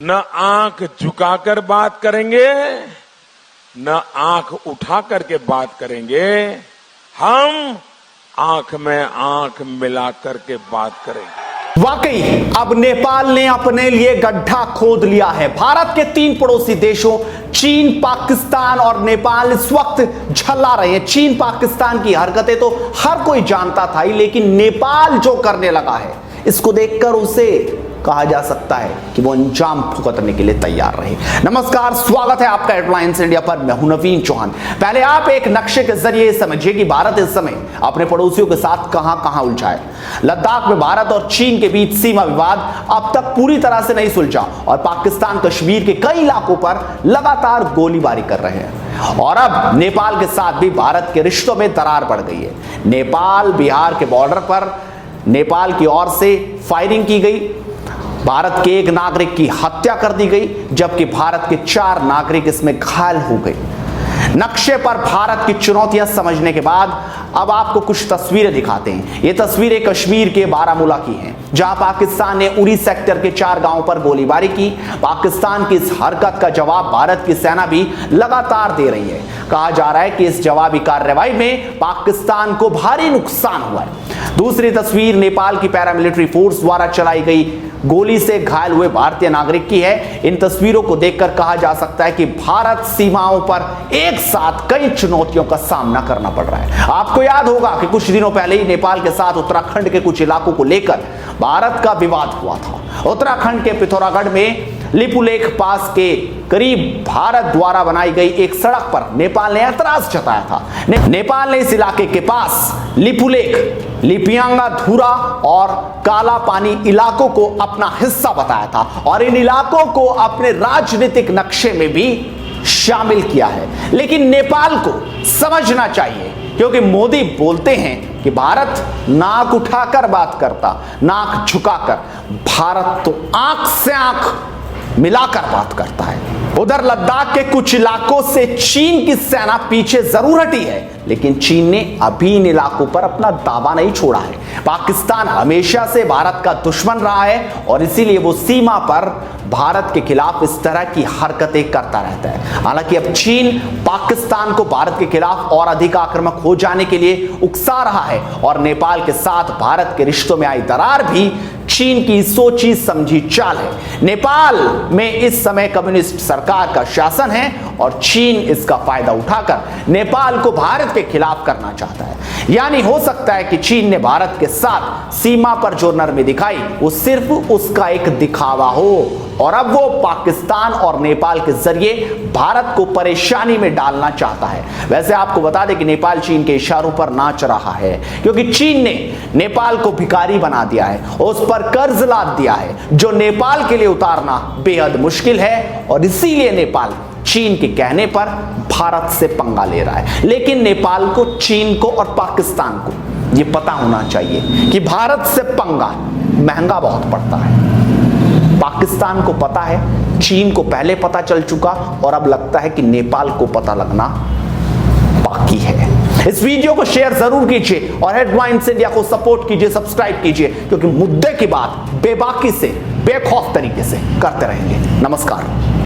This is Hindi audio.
न आंख झुकाकर बात करेंगे, न आंख उठा करके बात करेंगे। हम आंख में आंख मिला करके बात करेंगे। वाकई अब नेपाल ने अपने लिए गड्ढा खोद लिया है। भारत के 3 पड़ोसी देशों चीन, पाकिस्तान और नेपाल इस वक्त झल्ला रहे हैं। चीन पाकिस्तान की हरकतें तो हर कोई जानता था ही, लेकिन नेपाल जो करने लगा है इसको देखकर उसे कहा जा सकता है कि वो अंजाम भुगतने के लिए तैयार रहे। नमस्कार, स्वागत है आपका हेडलाइंस इंडिया पर। मैं हूं नवीन चौहान। पहले आप एक नक्शे के जरिए समझिए कि भारत इस समय अपने पड़ोसियों के साथ कहां उलझा है। लद्दाख में भारत और चीन के बीच सीमा विवाद अब तक पूरी तरह से नहीं सुलझा और पाकिस्तान कश्मीर के कई इलाकों पर लगातार गोलीबारी कर रहे हैं। और अब नेपाल के साथ भी भारत के रिश्तों में दरार बढ़ गई है। नेपाल बिहार के बॉर्डर पर नेपाल की ओर से फायरिंग की गई। भारत के एक नागरिक की हत्या कर दी गई, जबकि भारत के 4 नागरिक इसमें घायल हो गए। नक्शे पर भारत की चुनौतियां समझने के बाद अब आपको कुछ तस्वीरें दिखाते हैं। ये तस्वीरें कश्मीर के बारामूला की हैं, जहां पाकिस्तान ने उरी सेक्टर के 4 गांवों पर गोलीबारी की। पाकिस्तान की इस हरकत का जवाब भारत की सेना भी लगातार दे रही है। कहा जा रहा है कि इस जवाबी कार्रवाई में पाकिस्तान को भारी नुकसान हुआ है। दूसरी तस्वीर नेपाल की पैरामिलिट्री फोर्स द्वारा चलाई गई गोली से घायल हुए भारतीय नागरिक की है। इन तस्वीरों को देखकर कहा जा सकता है कि भारत सीमाओं पर एक साथ कई चुनौतियों का सामना करना पड़ रहा है। आपको याद होगा कि कुछ दिनों पहले ही नेपाल के साथ उत्तराखंड के कुछ इलाकों को लेकर भारत का विवाद हुआ था। उत्तराखंड के पिथौरागढ़ में लिपुलेख पास के करीब भारत द्वारा बनाई गई एक सड़क पर नेपाल ने ऐतराज जताया था। नेपाल ने इस इलाके के पास लिपुलेख, लिपियांगा, धूरा और काला पानी इलाकों को अपना हिस्सा बताया था और इन इलाकों को अपने राजनीतिक नक्शे में भी शामिल किया है। लेकिन नेपाल को समझना चाहिए, क्योंकि मोदी बोलते हैं कि भारत नाक उठाकर बात करता, नाक झुकाकर। भारत तो आंख से आंख मिलाकर बात करता है। उधर लद्दाख के कुछ इलाकों से चीन की सेना पीछे जरूर हटी है, लेकिन चीन ने अभी इन इलाकों पर अपना दावा नहीं छोड़ा है। पाकिस्तान हमेशा से भारत का दुश्मन रहा है और इसीलिए वो सीमा पर भारत के खिलाफ इस तरह की हरकतें करता रहता है। हालांकि अब चीन पाकिस्तान को भारत के खिलाफ और अधिक आक्रामक हो जाने के लिए उकसा रहा है और नेपाल के साथ भारत के रिश्तों में आई दरार भी चीन की सोची समझी चाल है। नेपाल में इस समय कम्युनिस्ट सरकार का शासन है और चीन इसका फायदा उठाकर नेपाल को भारत के खिलाफ करना चाहता है। यानी हो सकता है कि चीन ने भारत के साथ सीमा पर जो नरमी दिखाई वो सिर्फ उसका एक दिखावा हो और अब वो पाकिस्तान और नेपाल के जरिए भारत को परेशानी में डालना चाहता है। वैसे आपको बता दें कि नेपाल चीन के इशारों पर नाच रहा है, क्योंकि चीन ने नेपाल को भिखारी बना दिया है, उस पर कर्ज लाद दिया है, जो नेपाल के लिए उतारना बेहद मुश्किल है और इसीलिए नेपाल चीन के कहने पर भारत से पंगा ले रहा है। लेकिन नेपाल को, चीन को और पाकिस्तान को यह पता होना चाहिए कि भारत से पंगा महंगा बहुत पड़ता है। पाकिस्तान को पता है, चीन को पहले पता चल चुका और अब लगता है कि नेपाल को पता लगना बाकी है। इस वीडियो को शेयर जरूर कीजिए और हेडलाइंस इंडिया को सपोर्ट कीजिए, सब्सक्राइब कीजिए, क्योंकि मुद्दे की बात बेबाकी से, बेखौफ तरीके से करते रहेंगे। नमस्कार।